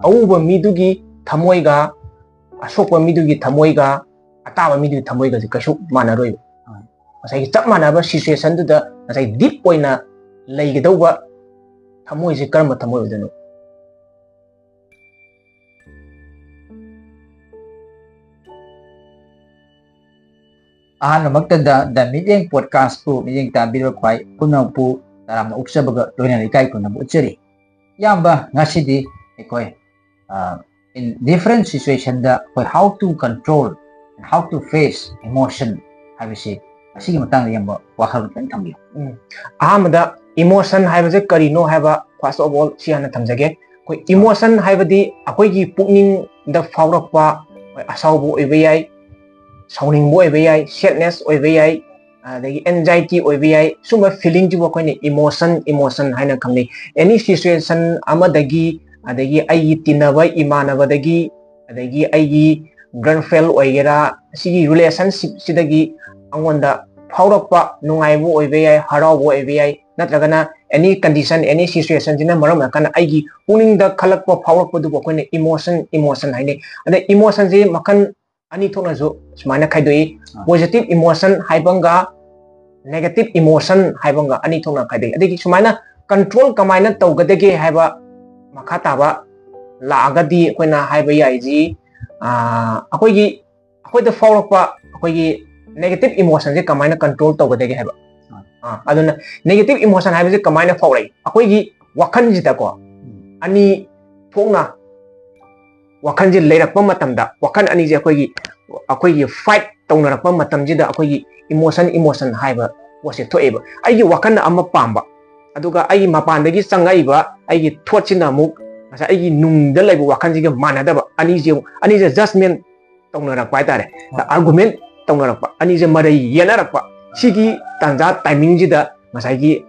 Auba midugi tamoiga asokpa midugi tamoiga ataba midugi tamoiga kasu manaroi masai chap manaba situation da masai deep oina leigedauba tamoi je karma tamoi odano makta da Mityeng podcast pu Mityeng tabiro khwai punau pu taram uksabaga loina ikai kuna bu cheri yamba ngasidi ekoi in different situation da how to control and how to face emotion habisi asigi matang yamba wakhal kan thambi ahamada emotion haibase karino haiba first of all siana thamjage koi emotion haibadi akoi gi pukning da faurakpa asaubu oibeyai sounding boy be sadness or be the anxiety or be suma feeling to work on emotion haina kamni any situation amadagi adagi ai tinaba imanabadagi adagi ai grandfell oigera sigi relationship sidagi angonda phaurakpa nungaibu oibe haraubu oibe natragana any condition any situation jina maram kana aigi puningda khalakpa phaurakpa du bokone emotion haine ade emotion je makan ani thona jo smaina khaidoi positive emotion haibanga negative emotion haibanga ani thona khaidoi adegi smaina control kamaina tawgadege haiba makha taba laagadi koina haiba yaiji akoida faurakpa akoigi negative emotion je kamaina control tawgadege haiba aduna negative emotion haiba je kamaina faurai akoigi wakhan jita ko ani thona wakhan je leirakpa matamda wakhan ani je akoigi fight tawnarakpa matamjida akoigi emotion haiba wase thoeba aigi wakhan amma pamba aduga ai mapandagi sangaiba aigi thotsina muk asa aigi nungda laiba wakhan jiga manadaba ani je judgment tawnarakpa tare argument tawnarakpa ani je marai yenarakpa sigi tanja timing jida masagi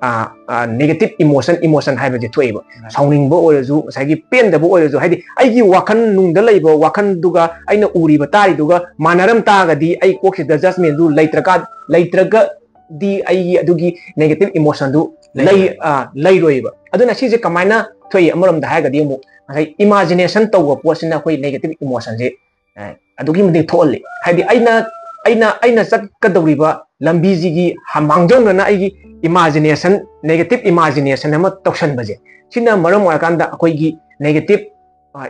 negative emotion haiba je thoeba sounding bo oreju masagi pen da bo oreju haidi aigi wakhan nungda laiba wakhan duga aina uri batari duga manaram ta gadi ai kokse da judgment du laitraga di ai adugi negative emotion du lay roiba aduna sije kamaina thoi amaram da haga di mu masai imagination tawga posina koi negative emotion je adugi mudi tholle haidi aina chatkadawriba lambi jigi hamangjong na aigi imagination negative imagination ama toksan baje sina maram wakanda akoigi negative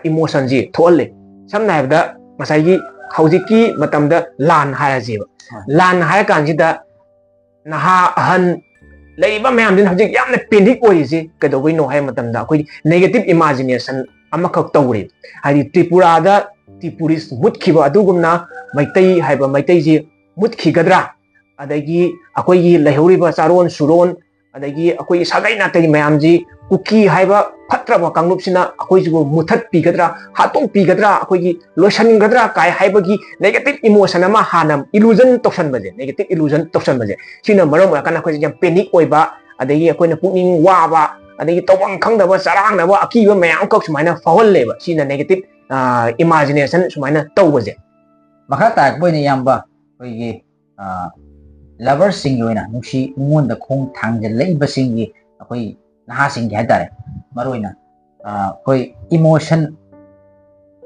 emotion ji tholle samna habda masai haujiki matamda lan haya jiba lan haya kanjida naha ahan leiba mayam din hojik yamna panic oise kadawai no hay matamda akoi negative imagination ama khak tawri hadi tripura da tripuris mutkhiba adugumna maitai haiba maitai ji mutkhigadra adagi akoigi laihoriba charon suron adagi akoi sagai na tai mayam ji kuki haiba phatraba kanglupsina akoi jigo muthat pigadra hatong pigadra akoigi lotion gadra kai haibagi negative emotion ama hanam illusion toksan baje negative illusion toksan baje sina maram kana akoi jam panic oiba adagi akoi na pukning waba adagi tawang khangdaba charang na ba akiba mayam kok sumaina fawal leba sina negative imagination sumaina tawbaje makha ta boina yamba oigi lover sing yoina nusi ngon da khong thangje leiba singi akoi naha sing hai tare maroina koi emotion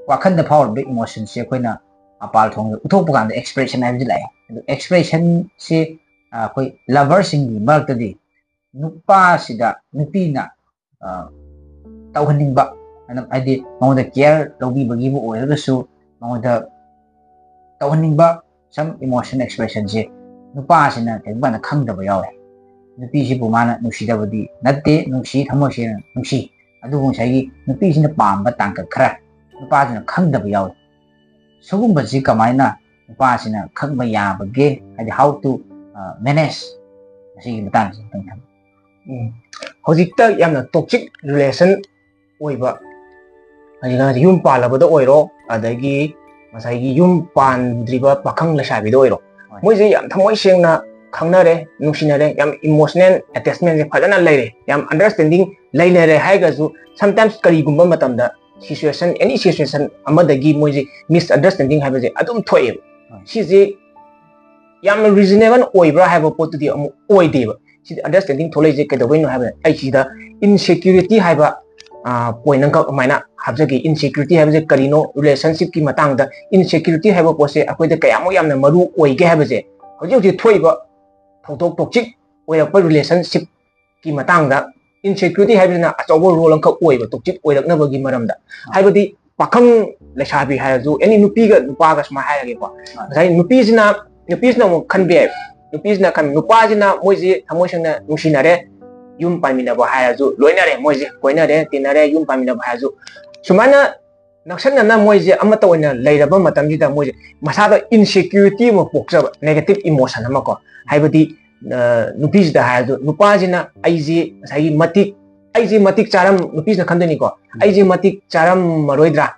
wakhan da power big emotion se koina apal thong uthok pugan da expression hai lai expression se koi lover sing ni mark di nupa sida nupina tawhaning ba anam adi mawda care lobi bagi bu oil su mawda tawhaning ba some emotion expression je nupa sina tengba na khangdaba yawe nupi si pumana nusidabadi natte nusi thamosina nusi adugung saigi nupi sina pamba tangka khara nupa sina khangdaba yawe sugumba si kamaina nupa sina khangba yabage hadi how to manage asi matang tangtham hojikta yamna toxic relation oiba hajina yum palabada oiro adagi masaigi yum pandriba pakhang lasabi do oiro moise yam thamoi sengna khangnare nusinare yam emotional attachment je phajana leire yam understanding leire haiga ju sometimes kari gumba matamda situation any situation amadagi moise misunderstanding haibaje adum thoe sije yam reasonable oibra haiba potudi amu oideba si understanding tholai je kedabai no haiba ai sida insecurity haiba point nang maina habjagi insecurity habje karino relationship ki matang da insecurity haba pose akoi da kayamo yamna maru oige habje hoji hoji thoiba thoktok toxic oirakpa relationship ki matang da insecurity habjina achobo role ang ka oiba toxic oirakna bagi maramda habadi pakhang lesabi haju any nupi ga nupa ga sma hairage ko sai nupi sina mo khanbe nupi sina kan nupa sina moji thamoisana nungsinare yum pamina ba haju loinare moji koinare tinare yum pamina ba haju sumana naksan na moji amata oina leiraba matamji da moji masada insecurity mo poksa negative emotion ama ko haibadi nupi da haju nupa sina aiji sai matik charam nupi na khandani ko aiji matik charam maroidra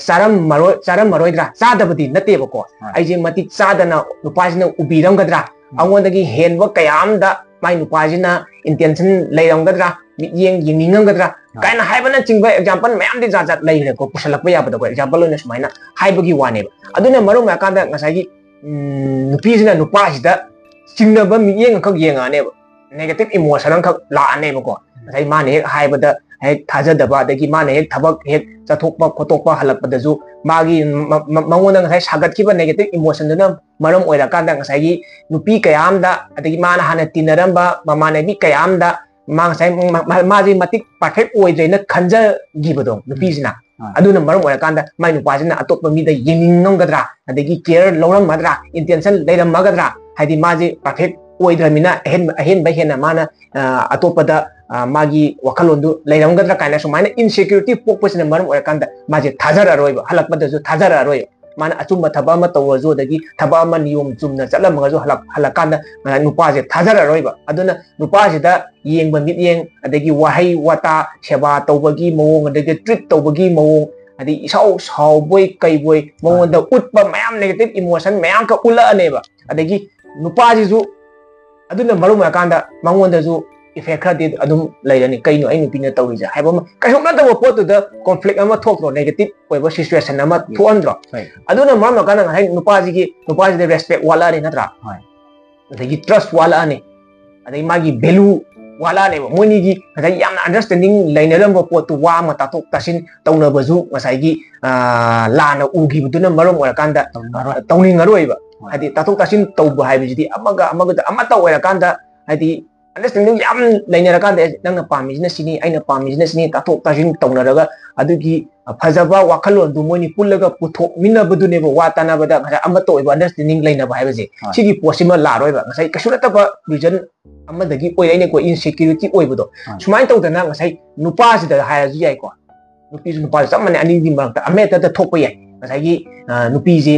charam maroidra sadabadi nate ba ko aiji matik sadana nupa sina ubiram gadra angondagi henwa kayam da mai nupajina intention leiramgadra yengningamgadra kaina haibana chingba example mayam di jat leire ko pusalakpa yabada ko example na sumaina haibagi wane aduna maru ma kanda ngasagi nupijina nupajida chingnaba miyeng khak yengane negative emotion khak laane ko sai mane haibada hek thajadaba dagi mane hek thabak hek chathokpa khotokpa halakpada ju magi mangona ngasai sagatkiba negative emotion duna maram oira kanda ngasai nupi kayamda adagi mana hana tinaramba mamane bi kayamda mang sai maji matik perfect oidreina khanja gibado nupi jina aduna maram oira kanda mai nupajina atokpa mi da yengningamgadra adagi care loram madra intention leiram magadra hadi maji perfect oidramina ahen bahena mana atopada magi wakalondu leiramgadra kaina sumaina insecurity pokpasina maram oira kanda maji thajara roiba halakpada ju thajara roiba mana achumba thaba ma tawaju dagi thaba ma niyom chumna chalamga ju halakanda nupaje thajara roiba aduna nupaje da yengba mityeng adagi wahai wata seba tawbagi mawong adagi treat tawbagi mawong adi isau sau boy kai boy mawong da utpa mayam negative emotion mayam ka ula aneba adagi nupaje ju aduna marum akanda mawong da ju effect khadi adum lairani kaino ai nupina tawija haibama kaisokna da pot da conflict ama thokro negative oiba situation ama thuandro aduna maram kana hai nupaji de respect wala ni natra adagi trust wala ni adagi magi value wala ne moni gi ngai yamna understanding lainaram pot tu wa ma tatok tasin tawna baju ngasai gi lana ugi buduna maram ora kanda tawning aroiba hadi tatok tasin tawba haibiji amaga da amata ora kanda hadi understanding yam lainara kanda nangna pamisina sini aina pamisina sini tatok tajin tawnaraga adugi phajaba wakhalon du moni pullaga puthok minna baduneba watana bada ngasa amato oiba understanding laina ba haibaje sigi possible la roiba ngasai kasurata ba reason amadagi oiraine ko insecurity oibudo sumain tawdana ngasai nupa sida hayaji yai ko nupa samane ani di marta ameta da thokpa yai ngasai nupi je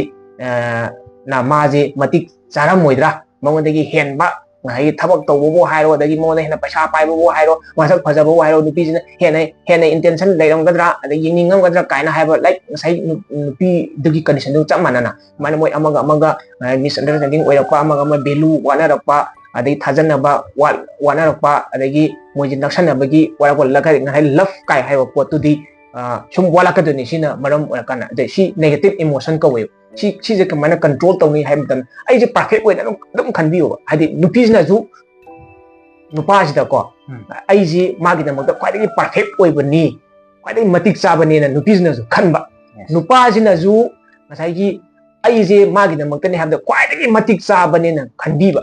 na maje matik charam moidra mangondagi henba ngai thabak tawbo hairo adagi mona hena paisa paibo hairo masak phajabo hairo nupi jina hena intention leiramgadra adagi yengningamgadra kaina haiba like sai nupi dagi condition du chamanana mana moi amaga misunderstanding oirakpa amaga ma value wanarakpa adagi thajanaba wanarakpa adagi moji naksanabagi warakol lagai ngai love kai haiba potudi sum walakaduni sina maram orakana de si negative emotion ka we si je kamana control tawni haibdan ai je perfect way dum khanbiyo hadi nupi na ju nupa sida ko ai je magi da makta kwai perfect way bani kwai matik cha bani na nupi na ju khanba nupa sina ju masai gi ai je magi da makta ni habda kwai matik cha bani na khanbiba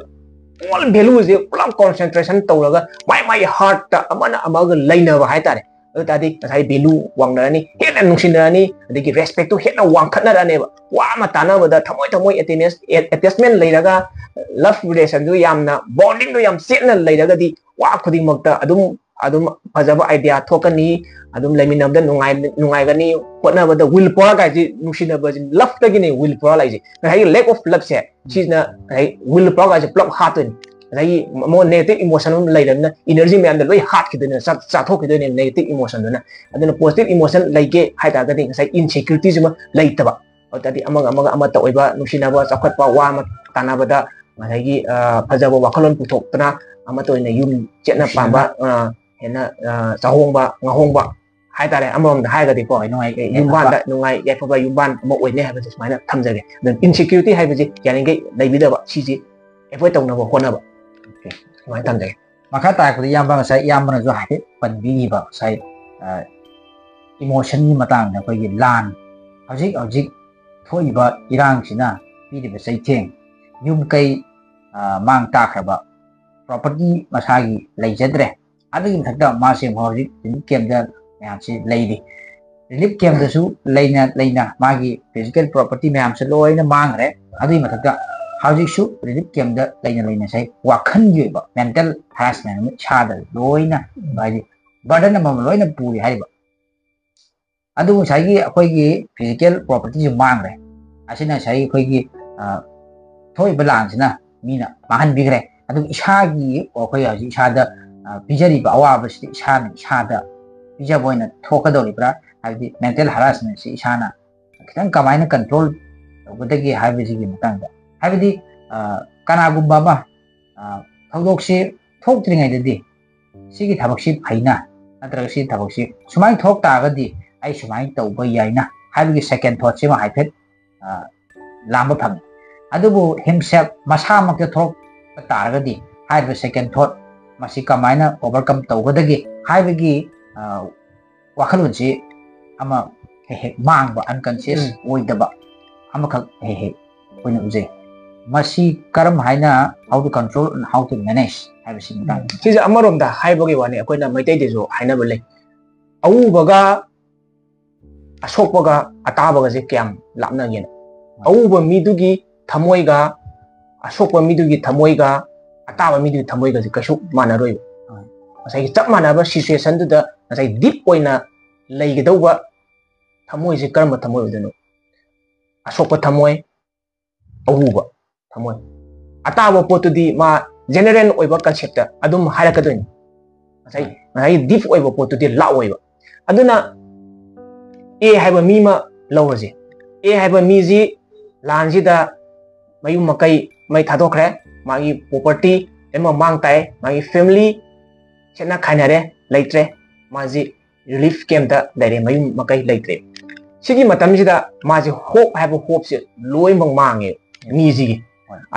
all value je pulam concentration tawraga my heart ta amana amaga laina ba haitare tadi sai value wangnarani hena nungsinarani adigi respect to hena wangkhatnarani ba wa matana bada thamoi attachment leiraga love relation du yamna bonding du yam setna leiraga di wa khuding makta adum phajaba idea thokani adum leminam da nungai gani hotna bada will power ga ji nungsina ba ji love ta gini will power lai ji hai lack of love se chizna hai will power ga ji plug heart ni lai mo negative emotion leiramna energy me andal loi heart kidena sa thok kidena negative emotion dana aduna positive emotion laike haita ga ding sai insecurity juma laitaba tadi ama ta oiba nungsinaba chakhatpa wa ma tanabada ngai phajaba wakhalon puthokna ama to ina yum chetna pamba hena chahongba ngahongba haitare amom da haiga di ko nungai yumban da nungai yaifaba yumban mo oine haiba smaina thamjage then insecurity haiba ji yaningai laibidaba siji avoid tawnaba honaba mai thamjage makha ta ko yamba sai yamba na jo ha panbi ba sai emotion ni matang na ko gi lan hojik thoi ba irang sina pi de sai theng yum kai mang ta khaba property masagi lei jadre adu thakda ma se hojik kem da ya chi lei di relief kem da su leina magi physical property myam se loi na mang re adu ma thakda hojik su relief kem da leina sai wakhan gi ba mental harassment cha da loi na ba di burden ma loi na puri hai ba adu sai gi akoi gi physical property ju mang re asina sai akoi gi thoi balang sina mina mahan bigre adu isha gi akoi haji isha da bijari ba awa ba si isha da bija boina thoka do libra habi mental harassment si isha na kitang kamai na control ubudagi habi ji gi matang da habi di kana gumba ba thogok si thok tringai da di sigi thabak si phaina natra si thabak si sumai thok ta ga di ai sumai tauba yaina habi second thought si ma haipet lamba phang adubu himself masa mak thok ta ga di habi second thought masi kamaina overcome taugadagi habi wakhalun si ama mang ba unconscious oidaba ama khak koina uje masi karam haina how to control and how to manage habi si mutang sisi amarom da haibagi wani akoina maitai de jo haina bale au baga asokpaga atabaga je kyam lapna gen auba midugi thamoiga asokpa midugi thamoiga ataba midugi thamoiga je kasu manaroi asai chap manaba situation du da asai deep oina leigedauba thamoi je karma thamoi udano asokpa thamoi auba thamoi ataba potudi ma general oiba concept da adum harakadoni asai deep oiba potudi la oiba aduna ए हाइबा मीमा लौरजे ए हाइबा मीजी लानजिदा मयु मकई मै थादोखरे मागी property एमा मांग ताय मागी family सेना खाइनारे लैत्रे माजी relief camp दा दाइरे मयु मकई लैत्रे सिगी मतमजिदा माजी होप हाइबा होप से लोय मंग मांगे मीजी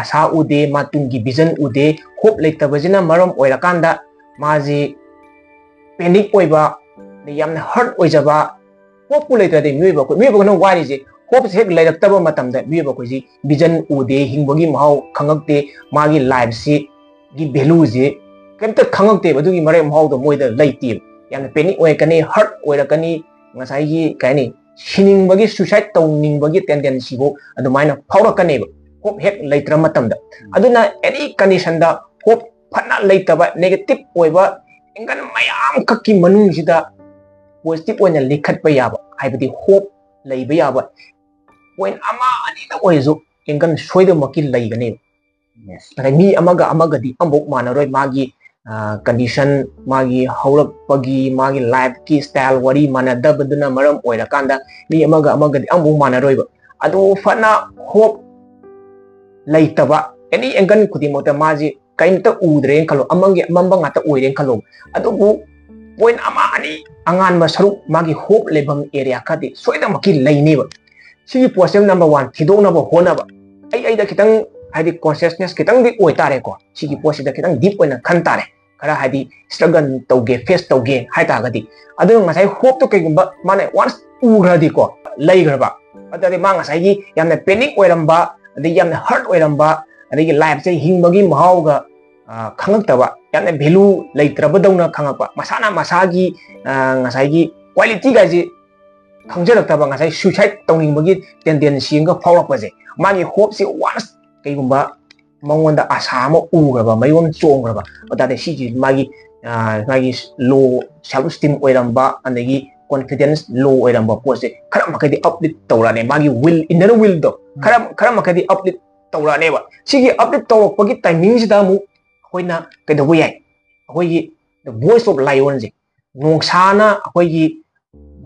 आशा उदे मातुंगी विजन उदे होप लैतबजिना मरम ओइराकांदा माजी पैनिक ओइबा यामना हर्ट ओइजबा hope ku leita de miba ko no wari je hope se leita taba matam da miba ko ji vision ude hingbagi mahau khangakte magi life si gi value je kemta khangakte badugi mare mahau do moida leiti yamna panic oy kani hurt oy ra kani ngasai gi kaini sining bagi suicide tawning bagi tendency bo adumaina phawra kani ba hope hek leitra matam da aduna any condition da hope phana leita ba negative oy ba engan mayam kakki manung sida positive oina likhat pa yaba haibadi hope leiba yaba point ama ani da oizo engan soida maki leigane yes ara mi amaga di ambok manaroi magi condition magi haurak pagi magi life ki style wari manada baduna maram oira kanda mi amaga di ambok manaroi ba adu fana hope leitaba any engan kudi mota maji kaimta udre khalo amangi mamba ngata oire khalo adu bu point ama ani angan ma saruk magi hope lebam area kadi soida maki leini ba sigi posem number 1 thidok na ba hona ba ai da kitang hadi consciousness kitang di oi tare ko sigi posi da kitang deep oina khan tare kara hadi struggle tauge face tauge hai ta gadi adu ngasai hope to kegumba mane once ugradi ko leigraba adari ma ngasai gi yamna panic oiramba adi yamna hurt oiramba adi life se hingbagi mahau ga khangak yamna value leitraba dauna khangakpa masana masagi ngasai quality ga ji khangjarak taba ngasai suicide tawning bagi tendency nga phawrak pa je magi hope si once kaigumba mangonda asa ma ugraba mayom chongraba odade si ji magi low self esteem oiramba andagi confidence low oiramba pose khara makadi uplift tawrane magi will inner will do khara makadi uplift tawrane ba sigi uplift tawrak pagi timing sida mu hoina kedabu yai hoi the voice of lion je nongsana hoi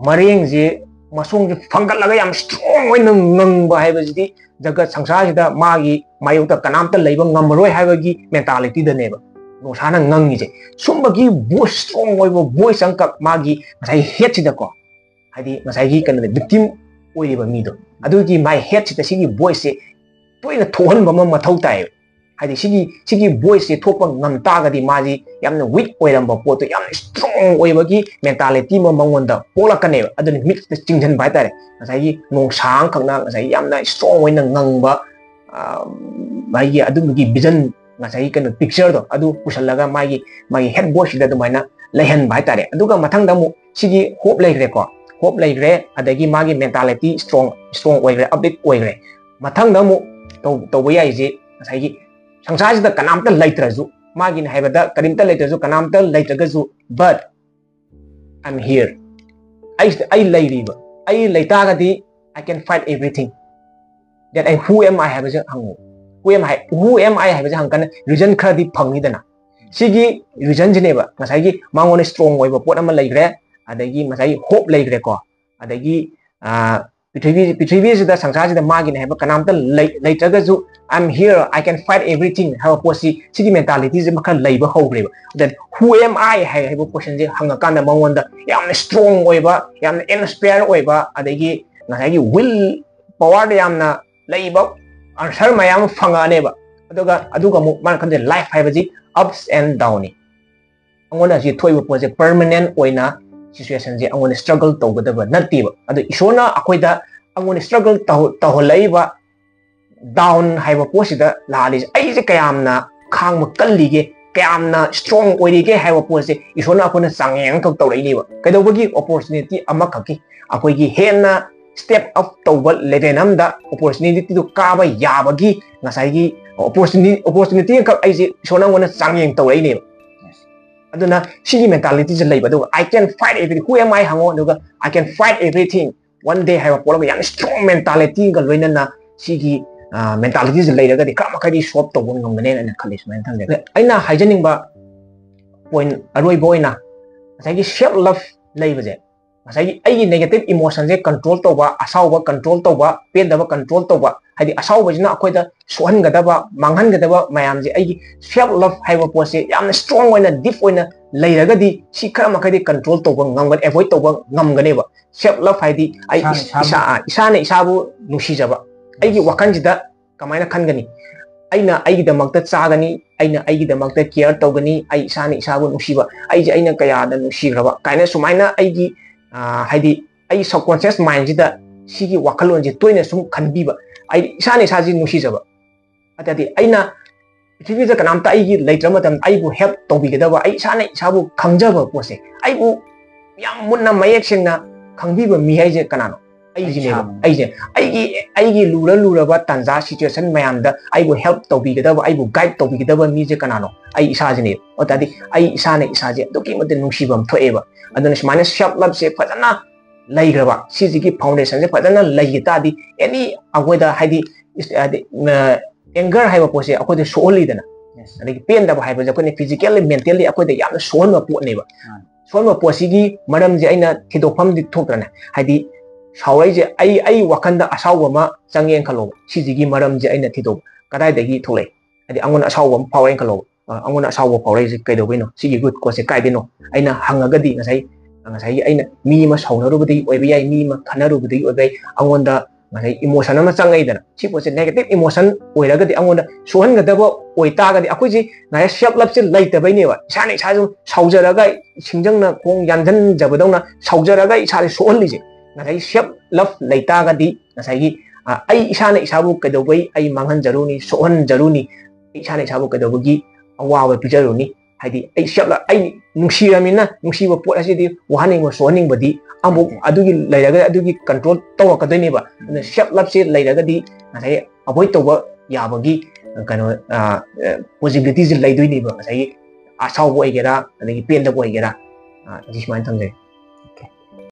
mareng je masung je fangal yam strong oina ngangba haibajidi jagat sangsara sida magi mayuta kanamta leiba ngamroi haibagi mentality da neba nongsana ngangi je sumbagi voice strong oibo voice angkak magi ngasai head sida ko hadi ngasai gi kan victim oiriba mi do adugi my head sida sigi voice se toina thohan bama mathau tai ꯍꯥꯏꯗꯤ ꯁꯤꯒꯤ ꯚꯣꯏꯁꯁꯦ ꯊꯣꯛꯄ ꯉꯝ ꯇꯥꯔꯒꯗꯤ ꯃꯥꯁꯤ ꯌꯥꯝꯅ week ꯑꯣꯏꯔꯝꯕ ꯄꯣꯠꯇꯣ ꯌꯥꯝꯅ ꯁ꯭ꯇ꯭ꯔꯣꯡ ꯑꯣꯏꯕꯒꯤ ꯃꯦꯟꯇꯥꯂꯤꯇꯤ ꯑꯃ ꯃꯉꯣꯟꯗ ꯄꯣꯛꯂꯛꯀꯅꯦꯕ ꯑꯗꯨꯅ ꯃꯤꯠꯇ ꯆꯤꯡꯁꯤꯟꯕ ꯍꯥꯏꯇꯥꯔꯦ ꯉꯁꯥꯏꯒꯤ ꯅꯣꯡꯁꯥꯡꯈꯛꯅ ꯉꯁꯥꯏꯒꯤ ꯌꯥꯝꯅ ꯁ꯭ꯇ꯭ꯔꯣꯡ ꯑꯣꯏꯅ ꯉꯪꯕ ꯃꯥꯒꯤ ꯑꯗꯨꯝꯕꯒꯤ ꯚꯤꯖꯟ ꯉꯁꯥꯏꯒꯤ ꯀꯩꯅꯣ ꯄꯤꯛꯆꯔꯗꯣ ꯑꯗꯨ ꯄꯨꯁꯜꯂꯒ ꯃꯥꯒꯤ ꯍꯦꯠ ꯚꯣꯏꯁꯁꯤꯗ ꯑꯗꯨꯃꯥꯏꯅ ꯂꯩꯍꯟꯕ ꯍꯥꯏꯇꯥꯔꯦ ꯑꯗꯨꯒ ꯃꯊꯪꯗ ꯑꯃꯨꯛ ꯁꯤꯒꯤ ꯍꯣꯞ ꯂꯩꯈ꯭ꯔꯦꯀꯣ ꯍꯣꯞ ꯂꯩꯈ꯭रे ꯑꯗꯒꯤ ꯃꯥꯒꯤ ꯃꯦꯟꯇꯥꯂꯤꯇꯤ ꯁ꯭ꯇ꯭ꯔꯣꯡ ꯑꯣꯏꯈ꯭रे ꯑꯞꯗꯦꯠ ꯑꯣꯏꯈ꯭रे ꯃꯊꯪꯗ ꯑꯃꯨꯛ ꯇꯧꯕ ꯌꯥꯏꯁꯦ ꯉꯁꯥꯏꯒꯤ ꯁꯪꯁꯥꯔꯁꯤꯗ ꯀꯅꯥꯝꯇ ꯂꯩꯇ꯭ꯔꯁꯨ ꯃꯥꯒꯤꯅ ꯍꯥꯏꯕꯗ ꯀꯔꯤꯝꯇ ꯂꯩꯇ꯭ꯔꯁꯨ ꯀꯅꯥꯝꯇ ꯂꯩꯇ꯭ꯔꯒꯁꯨ ꯕꯠ ꯑꯥꯏ ꯑꯦꯝ ꯍꯤꯌꯔ ꯑꯩ ꯂꯩꯔꯤꯕ ꯑꯩ ꯂꯩꯇꯥꯔꯒꯗꯤ I can fight everything that I who am I 하면서 한국 who am I 하면서 한간은 리전 크라디 펑이잖아 시기 리전지네바 마사기 망원의 스트롱 오이버 포트 한번 레이그래 아데기 마사기 홉 레이그래고 아데기 피트리비스다 상사지다 마기네 해봐 까남다 레이트가주 I'm here I can fight everything 하고 포시 시기 멘탈리티즈 마칸 레이버 호그래바 that who am I 하고 포션지 한가간다 망원다 얌네 스트롱 오이바 얌네 인스파이어 오이바 아데기 마사기 will power 얌나 레이버 answer mayam fangane ba aduga mu man kan life haibaji ups and down ni angona ji thoiba pose permanent oina situation je angona struggle tawgadaba nati ba adu isona akoida angona struggle tawholaiba down haiba posida lali ai je kayamna khang ma kallige kayamna strong oirige haiba pose isona akona sangyang ka tawrai ni ba kaidobagi opportunity ama khaki akoigi henna step up tawba level amda opportunity to kaba yabagi ngasai opportunity ka aisi sona ngona changyeng tawai ne aduna sigi mentality je leiba do I can fight everything who am I hango duga I can fight everything one day have a polo yang strong mentality ga loina na sigi mentality je leiga di kama kai shop to bon ngomne na khalis man thang de aina haijening ba point aroi boina ngasai self love leiba je ngasai ai negative emotion je control tawba asauba control tawba pendaba control tawba hadi asauba jina akoida sohan gadaba manghan gadaba mayam je ai self love haiba pose yamna strong oina deep oina leiragadi si khara makai control tawba ngamgan avoid tawba ngamganeba self love haidi ai isa ne isabu nusijaba ai gi wakan jida kamaina khangani aina ai gi damakta chagani aina ai gi damakta care tawgani ai isa ne isabu nusiba ai je aina kaya da nusigraba kaina sumaina ai gi haidi ai subconscious mind jida sigi wakalon je toina sum khanbiba ai isane saji nusijaba atati aina pithvi ja kanamta ai gi leitrama tam ai bu help tobigedaba ai isane isabu khangjaba pose ai bu yam munna mayek singna khangbiba mi hai je kanano ai ji ne ai gi lura ba tanja situation mayamda ai bu help tobigedaba ai bu guide tobigedaba mi je kanano ai isa ji ne otadi ai isane isaje doki mate nusibam thoeba aduna smane self love se fadana laigraba sigi foundation se fadana laigita di any agoida haidi anger haiba pose akoide soholi dana adagi pain da haiba ja kone physically mentally akoide yamna sohonma pot neba sohonma posigi maram je aina thidokpham di thokrana haidi sawai je ai wakanda asawba ma changyeng khalo sigi maram je aina thidok kadai dagi tholai adi angon asawba power khalo angon asawba power je kaidobino sigi good ko se kaidino aina hangagadi ngasai aina mi ma saunarubadi oiba yai mi ma khanarubadi oiba angonda ngasai emotion ama changai dana si pose negative emotion oiragadi angonda sohan gadaba oitagadi akoiji ngai self love se laitabai ne wa isane isaju saujaraga singjangna khong yanjan jabadona saujaraga isare sohli je ngai self love laitagadi ngasai ai isane isabu kadobai ai manghan jaruni sohan jaruni isane isabu kadobagi awawa pijaruni haidi ai self love ai nungsiramina nungsiba pot asidi wahaning wa sohaning badi amuk adugi lairaga adugi control tawakadoi ba self love se lairagadi ngai avoid tawba yabagi kano possibilities laidoi ba ngai asau boy gera adagi pen da boy gera this man thamje